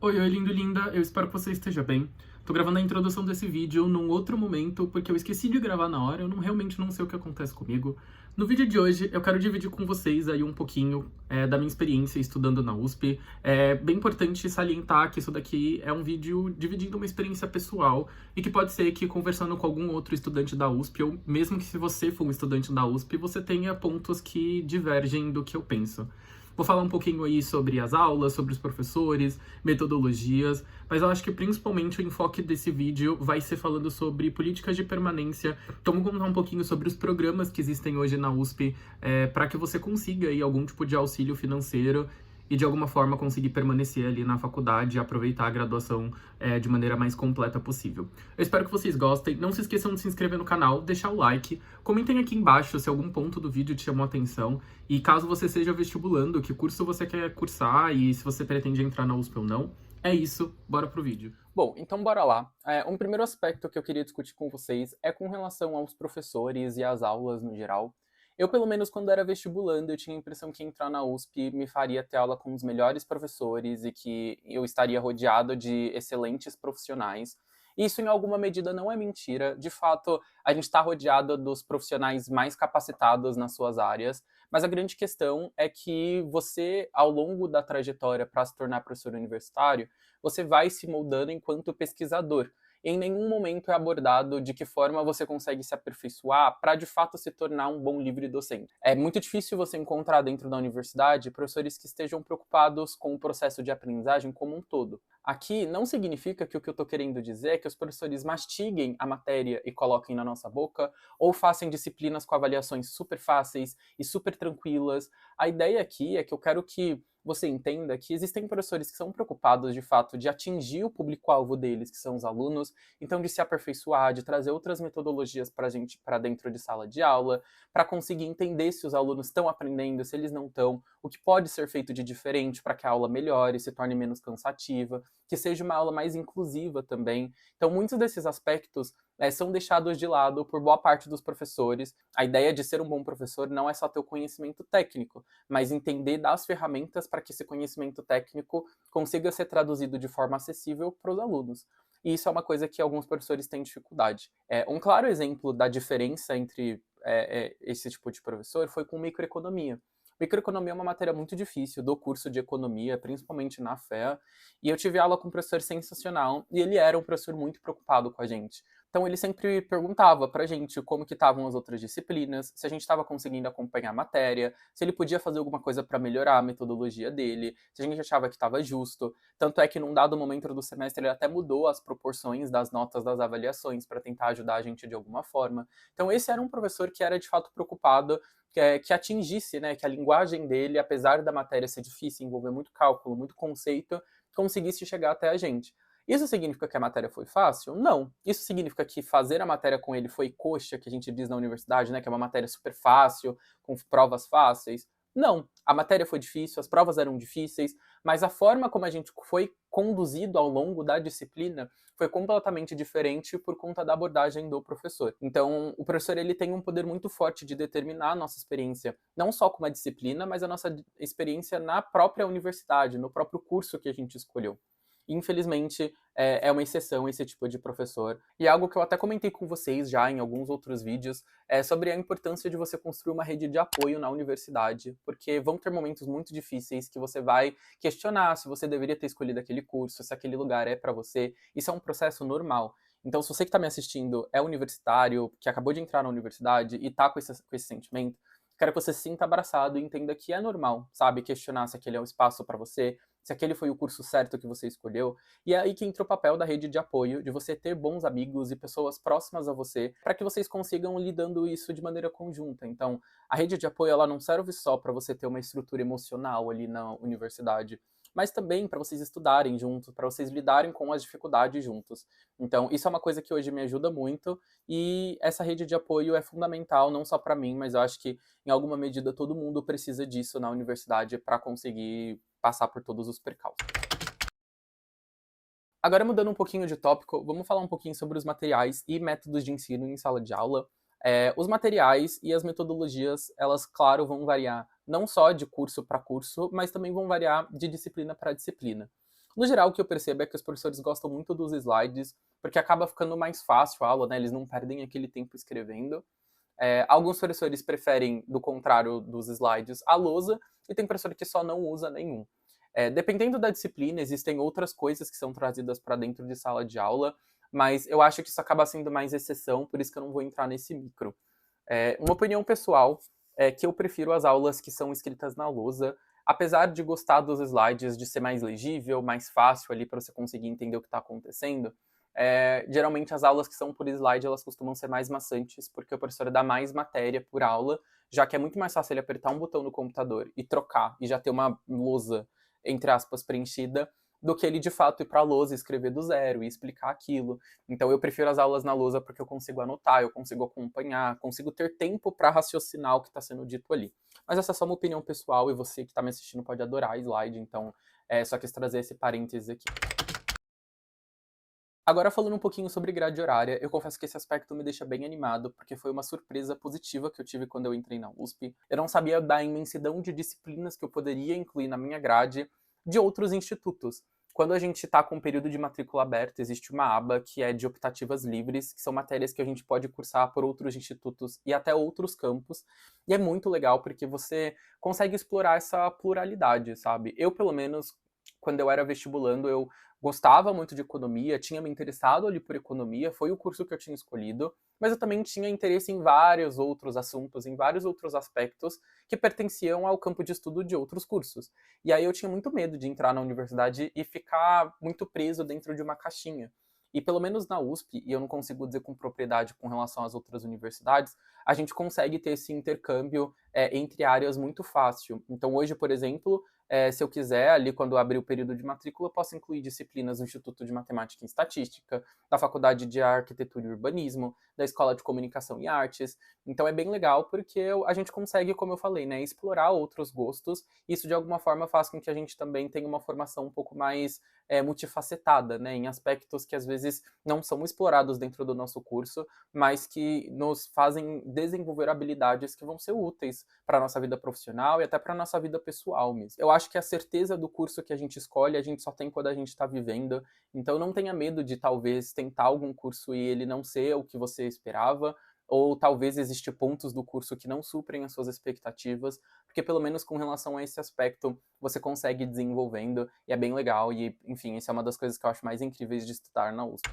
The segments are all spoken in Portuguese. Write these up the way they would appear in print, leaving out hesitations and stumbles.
Oi, oi, lindo, linda. Eu espero que você esteja bem. Tô gravando a introdução desse vídeo num outro momento, porque eu esqueci de gravar na hora, realmente não sei o que acontece comigo. No vídeo de hoje, eu quero dividir com vocês aí um pouquinho da minha experiência estudando na USP. É bem importante salientar que isso daqui é um vídeo dividindo uma experiência pessoal e que pode ser que conversando com algum outro estudante da USP, ou mesmo que se você for um estudante da USP, você tenha pontos que divergem do que eu penso. Vou falar um pouquinho aí sobre as aulas, sobre os professores, metodologias, mas eu acho que principalmente o enfoque desse vídeo vai ser falando sobre políticas de permanência. Então vou contar um pouquinho sobre os programas que existem hoje na USP para que você consiga aí algum tipo de auxílio financeiro e de alguma forma conseguir permanecer ali na faculdade e aproveitar a graduação de maneira mais completa possível. Eu espero que vocês gostem. Não se esqueçam de se inscrever no canal, deixar o like, comentem aqui embaixo se algum ponto do vídeo te chamou a atenção e caso você seja vestibulando, que curso você quer cursar e se você pretende entrar na USP ou não. É isso, bora pro vídeo. Bom, então bora lá. Um primeiro aspecto que eu queria discutir com vocês é com relação aos professores e às aulas no geral. Eu, pelo menos, quando era vestibulando, eu tinha a impressão que entrar na USP me faria ter aula com os melhores professores e que eu estaria rodeado de excelentes profissionais. Isso, em alguma medida, não é mentira. De fato, a gente está rodeado dos profissionais mais capacitados nas suas áreas, mas a grande questão é que você, ao longo da trajetória para se tornar professor universitário, você vai se moldando enquanto pesquisador. Em nenhum momento é abordado de que forma você consegue se aperfeiçoar para de fato se tornar um bom livre docente. É muito difícil você encontrar dentro da universidade professores que estejam preocupados com o processo de aprendizagem como um todo. Aqui não significa que o que eu estou querendo dizer é que os professores mastiguem a matéria e coloquem na nossa boca, ou façam disciplinas com avaliações super fáceis e super tranquilas. A ideia aqui é que eu quero que você entenda que existem professores que são preocupados, de fato, de atingir o público-alvo deles, que são os alunos, então de se aperfeiçoar, de trazer outras metodologias para a gente para dentro de sala de aula, para conseguir entender se os alunos estão aprendendo, se eles não estão, o que pode ser feito de diferente para que a aula melhore, se torne menos cansativa, que seja uma aula mais inclusiva também. Então, muitos desses aspectos são deixados de lado por boa parte dos professores. A ideia de ser um bom professor não é só ter o conhecimento técnico, mas entender das ferramentas para que esse conhecimento técnico consiga ser traduzido de forma acessível para os alunos. E isso é uma coisa que alguns professores têm dificuldade. Um claro exemplo da diferença entre esse tipo de professor foi com microeconomia. Microeconomia é uma matéria muito difícil do curso de economia, principalmente na FEA, e eu tive aula com um professor sensacional, e ele era um professor muito preocupado com a gente. Então ele sempre perguntava pra gente como que estavam as outras disciplinas, se a gente estava conseguindo acompanhar a matéria, se ele podia fazer alguma coisa para melhorar a metodologia dele, se a gente achava que estava justo. Tanto é que num dado momento do semestre ele até mudou as proporções das notas das avaliações para tentar ajudar a gente de alguma forma. Então esse era um professor que era de fato preocupado que atingisse, né, que a linguagem dele, apesar da matéria ser difícil, envolver muito cálculo, muito conceito, conseguisse chegar até a gente. Isso significa que a matéria foi fácil? Não. Isso significa que fazer a matéria com ele foi coxa, que a gente diz na universidade, né, que é uma matéria super fácil, com provas fáceis? Não. A matéria foi difícil, as provas eram difíceis, mas a forma como a gente foi conduzido ao longo da disciplina foi completamente diferente por conta da abordagem do professor. Então, o professor ele tem um poder muito forte de determinar a nossa experiência, não só com a disciplina, mas a nossa experiência na própria universidade, no próprio curso que a gente escolheu. Infelizmente, é uma exceção esse tipo de professor. E algo que eu até comentei com vocês já em alguns outros vídeos é sobre a importância de você construir uma rede de apoio na universidade, porque vão ter momentos muito difíceis que você vai questionar se você deveria ter escolhido aquele curso, se aquele lugar é para você. Isso é um processo normal. Então, se você que está me assistindo é universitário, que acabou de entrar na universidade e está com esse sentimento, quero que você se sinta abraçado e entenda que é normal, sabe? Questionar se aquele é um espaço para você, se aquele foi o curso certo que você escolheu. E é aí que entra o papel da rede de apoio, de você ter bons amigos e pessoas próximas a você, para que vocês consigam lidando isso de maneira conjunta. Então, a rede de apoio ela não serve só para você ter uma estrutura emocional ali na universidade, mas também para vocês estudarem juntos, para vocês lidarem com as dificuldades juntos. Então, isso é uma coisa que hoje me ajuda muito e essa rede de apoio é fundamental não só para mim, mas eu acho que em alguma medida todo mundo precisa disso na universidade para conseguir passar por todos os percalços. Agora, mudando um pouquinho de tópico, vamos falar um pouquinho sobre os materiais e métodos de ensino em sala de aula. Os materiais e as metodologias, elas, claro, vão variar não só de curso para curso, mas também vão variar de disciplina para disciplina. No geral, o que eu percebo é que os professores gostam muito dos slides, porque acaba ficando mais fácil a aula, né? Eles não perdem aquele tempo escrevendo. Alguns professores preferem, do contrário dos slides, a lousa, e tem professor que só não usa nenhum. Dependendo da disciplina, existem outras coisas que são trazidas para dentro de sala de aula, mas eu acho que isso acaba sendo mais exceção, por isso que eu não vou entrar nesse micro. Uma opinião pessoal é que eu prefiro as aulas que são escritas na lousa, apesar de gostar dos slides, de ser mais legível, mais fácil ali para você conseguir entender o que está acontecendo. Geralmente as aulas que são por slide, elas costumam ser mais maçantes, porque o professor dá mais matéria por aula, já que é muito mais fácil ele apertar um botão no computador e trocar, e já ter uma lousa, entre aspas, preenchida, do que ele de fato ir para a lousa e escrever do zero e explicar aquilo. Então eu prefiro as aulas na lousa porque eu consigo anotar, eu consigo acompanhar, consigo ter tempo para raciocinar o que está sendo dito ali. Mas essa é só uma opinião pessoal e você que está me assistindo pode adorar slide, então só quis trazer esse parênteses aqui. Agora falando um pouquinho sobre grade horária, eu confesso que esse aspecto me deixa bem animado, porque foi uma surpresa positiva que eu tive quando eu entrei na USP. Eu não sabia da imensidão de disciplinas que eu poderia incluir na minha grade de outros institutos. Quando a gente está com o período de matrícula aberta, existe uma aba que é de optativas livres, que são matérias que a gente pode cursar por outros institutos e até outros campos. E é muito legal porque você consegue explorar essa pluralidade, sabe? Eu, pelo menos, quando eu era vestibulando, eu gostava muito de economia, tinha me interessado ali por economia, foi o curso que eu tinha escolhido, mas eu também tinha interesse em vários outros assuntos, em vários outros aspectos que pertenciam ao campo de estudo de outros cursos. E aí eu tinha muito medo de entrar na universidade e ficar muito preso dentro de uma caixinha. E pelo menos na USP, e eu não consigo dizer com propriedade com relação às outras universidades, a gente consegue ter esse intercâmbio entre áreas muito fácil. Então hoje, por exemplo, se eu quiser, ali quando eu abrir o período de matrícula, eu posso incluir disciplinas do Instituto de Matemática e Estatística, da Faculdade de Arquitetura e Urbanismo, da Escola de Comunicação e Artes. Então é bem legal porque a gente consegue, como eu falei, né, explorar outros gostos. Isso de alguma forma faz com que a gente também tenha uma formação um pouco mais multifacetada, né, em aspectos que às vezes não são explorados dentro do nosso curso, mas que nos fazem desenvolver habilidades que vão ser úteis para a nossa vida profissional e até para a nossa vida pessoal mesmo. Eu acho que a certeza do curso que a gente escolhe, a gente só tem quando a gente está vivendo, então não tenha medo de talvez tentar algum curso e ele não ser o que você esperava, ou talvez existem pontos do curso que não suprem as suas expectativas, porque pelo menos com relação a esse aspecto você consegue ir desenvolvendo e é bem legal e, enfim, isso é uma das coisas que eu acho mais incríveis de estudar na USP.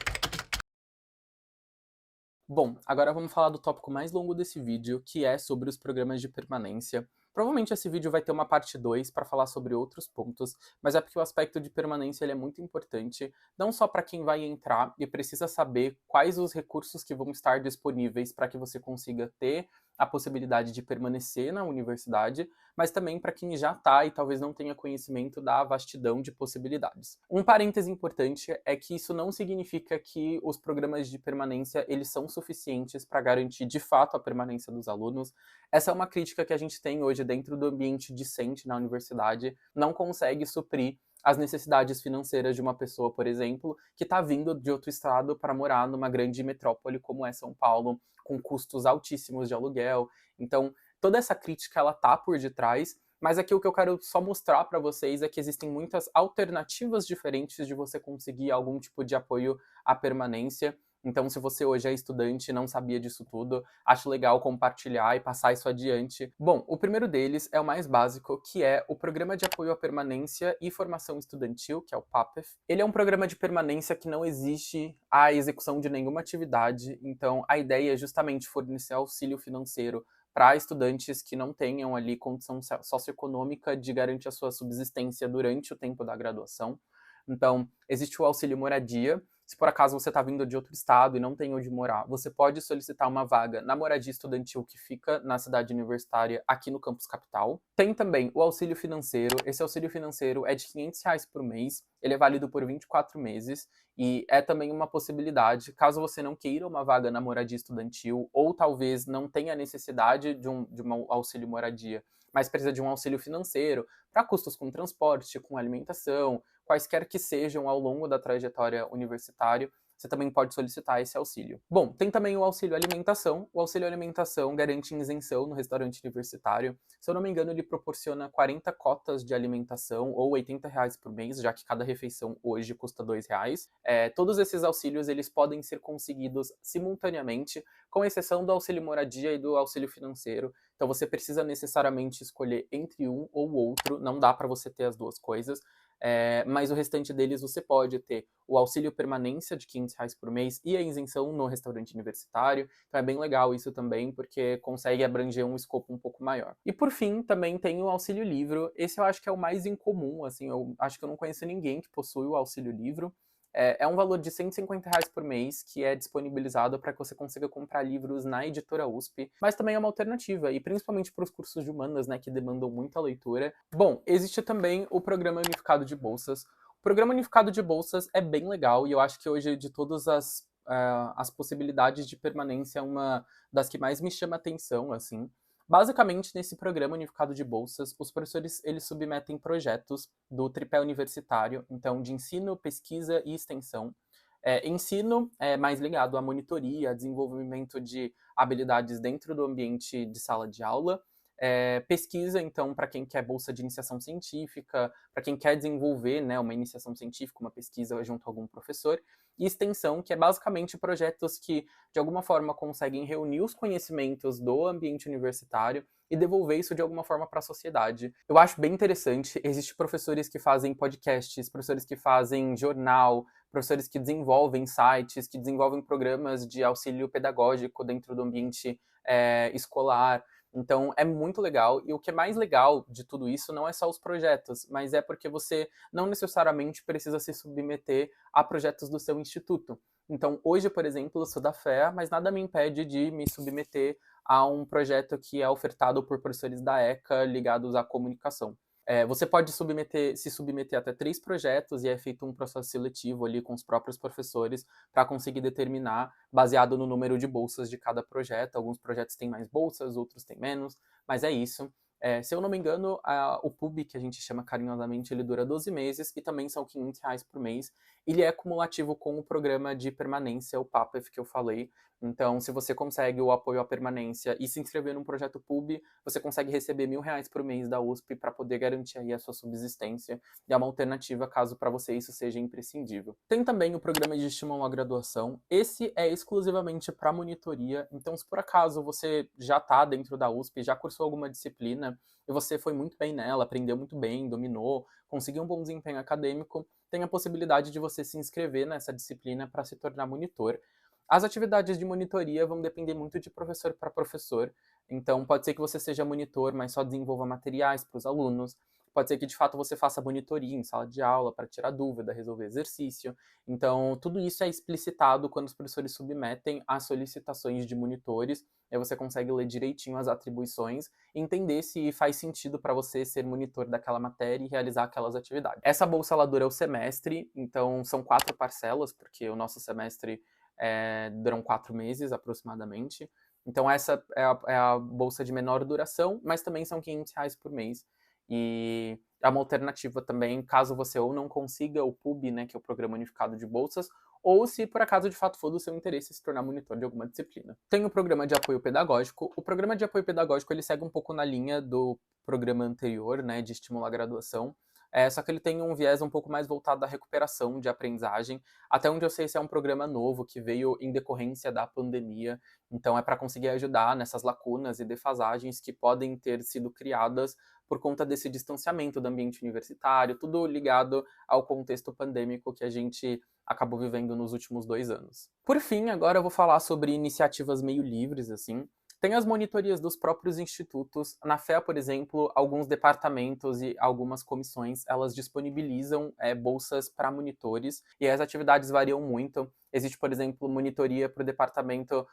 Bom, agora vamos falar do tópico mais longo desse vídeo, que é sobre os programas de permanência. Provavelmente esse vídeo vai ter uma parte 2 para falar sobre outros pontos, mas é porque o aspecto de permanência ele é muito importante, não só para quem vai entrar e precisa saber quais os recursos que vão estar disponíveis para que você consiga ter a possibilidade de permanecer na universidade, mas também para quem já está e talvez não tenha conhecimento da vastidão de possibilidades. Um parêntese importante é que isso não significa que os programas de permanência eles são suficientes para garantir de fato a permanência dos alunos. Essa é uma crítica que a gente tem hoje dentro do ambiente discente na universidade, não consegue suprir as necessidades financeiras de uma pessoa, por exemplo, que está vindo de outro estado para morar numa grande metrópole como é São Paulo, com custos altíssimos de aluguel. Então, toda essa crítica ela tá por detrás, mas aqui o que eu quero só mostrar para vocês é que existem muitas alternativas diferentes de você conseguir algum tipo de apoio à permanência. Então, se você hoje é estudante e não sabia disso tudo, acho legal compartilhar e passar isso adiante. Bom, o primeiro deles é o mais básico, que é o Programa de Apoio à Permanência e Formação Estudantil, que é o PAPEF. Ele é um programa de permanência que não exige a execução de nenhuma atividade, então a ideia é justamente fornecer auxílio financeiro para estudantes que não tenham ali condição socioeconômica de garantir a sua subsistência durante o tempo da graduação. Então, existe o auxílio moradia. Se por acaso você está vindo de outro estado e não tem onde morar, você pode solicitar uma vaga na moradia estudantil que fica na cidade universitária aqui no campus capital. Tem também o auxílio financeiro. Esse auxílio financeiro é de R$ 500 por mês. Ele é válido por 24 meses e é também uma possibilidade, caso você não queira uma vaga na moradia estudantil ou talvez não tenha necessidade de um auxílio moradia, mas precisa de um auxílio financeiro para custos com transporte, com alimentação, quaisquer que sejam ao longo da trajetória universitária, você também pode solicitar esse auxílio. Bom, tem também o auxílio alimentação. O auxílio alimentação garante isenção no restaurante universitário. Se eu não me engano, ele proporciona 40 cotas de alimentação ou R$ 80 por mês, já que cada refeição hoje custa R$ 2. Todos esses auxílios eles podem ser conseguidos simultaneamente, com exceção do auxílio moradia e do auxílio financeiro. Então você precisa necessariamente escolher entre um ou outro, não dá para você ter as duas coisas. Mas o restante deles você pode ter o auxílio permanência de R$ 500 por mês e a isenção no restaurante universitário. Então é bem legal isso também, porque consegue abranger um escopo um pouco maior. E por fim, também tem o auxílio livro. Esse eu acho que é o mais incomum, assim, eu acho que eu não conheço ninguém que possui o auxílio livro. É um valor de R$ 150 por mês que é disponibilizado para que você consiga comprar livros na editora USP, mas também é uma alternativa, e principalmente para os cursos de humanas, né, que demandam muita leitura. Bom, existe também o Programa Unificado de Bolsas. O Programa Unificado de Bolsas é bem legal, e eu acho que hoje, de todas as possibilidades de permanência, é uma das que mais me chama atenção, assim. Basicamente, nesse programa unificado de bolsas, os professores eles submetem projetos do tripé universitário, então de ensino, pesquisa e extensão. Ensino é mais ligado à monitoria, a desenvolvimento de habilidades dentro do ambiente de sala de aula. Pesquisa, então, para quem quer bolsa de iniciação científica, para quem quer desenvolver, né, uma iniciação científica, uma pesquisa junto a algum professor. E extensão, que é basicamente projetos que, de alguma forma, conseguem reunir os conhecimentos do ambiente universitário e devolver isso de alguma forma para a sociedade. Eu acho bem interessante. Existem professores que fazem podcasts, professores que fazem jornal, professores que desenvolvem sites, que desenvolvem programas de auxílio pedagógico dentro do ambiente escolar. Então, é muito legal. E o que é mais legal de tudo isso não é só os projetos, mas é porque você não necessariamente precisa se submeter a projetos do seu instituto. Então, hoje, por exemplo, eu sou da FEA, mas nada me impede de me submeter a um projeto que é ofertado por professores da ECA ligados à comunicação. Você pode se submeter até 3 projetos e é feito um processo seletivo ali com os próprios professores para conseguir determinar, baseado no número de bolsas de cada projeto. Alguns projetos têm mais bolsas, outros têm menos, mas é isso. Se eu não me engano, o PUB, que a gente chama carinhosamente, ele dura 12 meses e também são R$ 500 por mês. Ele é cumulativo com o programa de permanência, o PAPEF, que eu falei. Então, se você consegue o apoio à permanência e se inscrever num projeto PUB, você consegue receber R$ 1.000 por mês da USP para poder garantir aí a sua subsistência. E é uma alternativa caso para você isso seja imprescindível. Tem também o programa de estímulo à graduação. Esse é exclusivamente para monitoria. Então, se por acaso você já está dentro da USP, já cursou alguma disciplina e você foi muito bem nela, aprendeu muito bem, dominou, conseguiu um bom desempenho acadêmico, tem a possibilidade de você se inscrever nessa disciplina para se tornar monitor. As atividades de monitoria vão depender muito de professor para professor, então pode ser que você seja monitor, mas só desenvolva materiais para os alunos, pode ser que de fato você faça monitoria em sala de aula para tirar dúvida, resolver exercício. Então tudo isso é explicitado quando os professores submetem as solicitações de monitores, aí você consegue ler direitinho as atribuições e entender se faz sentido para você ser monitor daquela matéria e realizar aquelas atividades. Essa bolsa ela dura o semestre, então são 4 parcelas, porque o nosso semestre duram 4 meses aproximadamente. Então essa é a bolsa de menor duração, mas também são R$ 500 por mês. E é uma alternativa também, caso você ou não consiga o PUB, né, que é o Programa Unificado de Bolsas, ou se por acaso de fato for do seu interesse se tornar monitor de alguma disciplina. Tem o Programa de Apoio Pedagógico. O Programa de Apoio Pedagógico ele segue um pouco na linha do programa anterior, né, de estímulo à graduação. Só que ele tem um viés um pouco mais voltado à recuperação de aprendizagem. Até onde eu sei, esse é um programa novo que veio em decorrência da pandemia. Então é para conseguir ajudar nessas lacunas e defasagens que podem ter sido criadas por conta desse distanciamento do ambiente universitário, tudo ligado ao contexto pandêmico que a gente acabou vivendo nos últimos 2 anos. Por fim, agora eu vou falar sobre iniciativas meio livres, assim. Tem as monitorias dos próprios institutos. Na FEA, por exemplo, alguns departamentos e algumas comissões, elas disponibilizam bolsas para monitores, e as atividades variam muito. Existe, por exemplo, monitoria para o departamento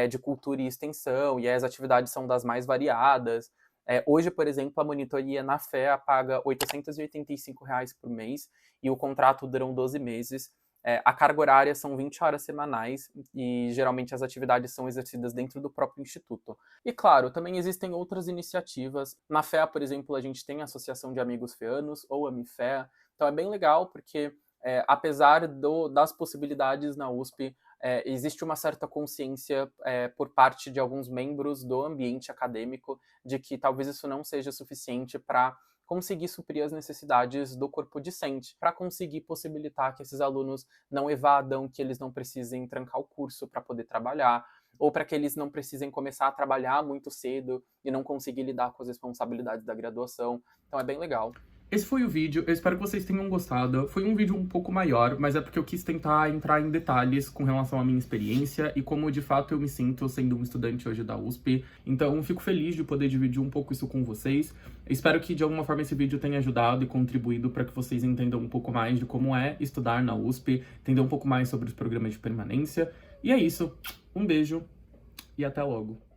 de cultura e extensão, e as atividades são das mais variadas. Hoje, por exemplo, a monitoria na FEA paga R$ 885 por mês, e o contrato duram 12 meses. A carga horária são 20 horas semanais e geralmente as atividades são exercidas dentro do próprio instituto. E claro, também existem outras iniciativas. Na FEA, por exemplo, a gente tem a Associação de Amigos Feanos, ou AmiFEA. Então é bem legal porque apesar das possibilidades na USP, existe uma certa consciência por parte de alguns membros do ambiente acadêmico de que talvez isso não seja suficiente para conseguir suprir as necessidades do corpo discente, para conseguir possibilitar que esses alunos não evadam, que eles não precisem trancar o curso para poder trabalhar, ou para que eles não precisem começar a trabalhar muito cedo e não conseguir lidar com as responsabilidades da graduação. Então é bem legal. Esse foi o vídeo, eu espero que vocês tenham gostado. Foi um vídeo um pouco maior, mas é porque eu quis tentar entrar em detalhes com relação à minha experiência e como de fato eu me sinto sendo um estudante hoje da USP. Então fico feliz de poder dividir um pouco isso com vocês. Espero que de alguma forma esse vídeo tenha ajudado e contribuído para que vocês entendam um pouco mais de como é estudar na USP, entender um pouco mais sobre os programas de permanência. E é isso, um beijo e até logo.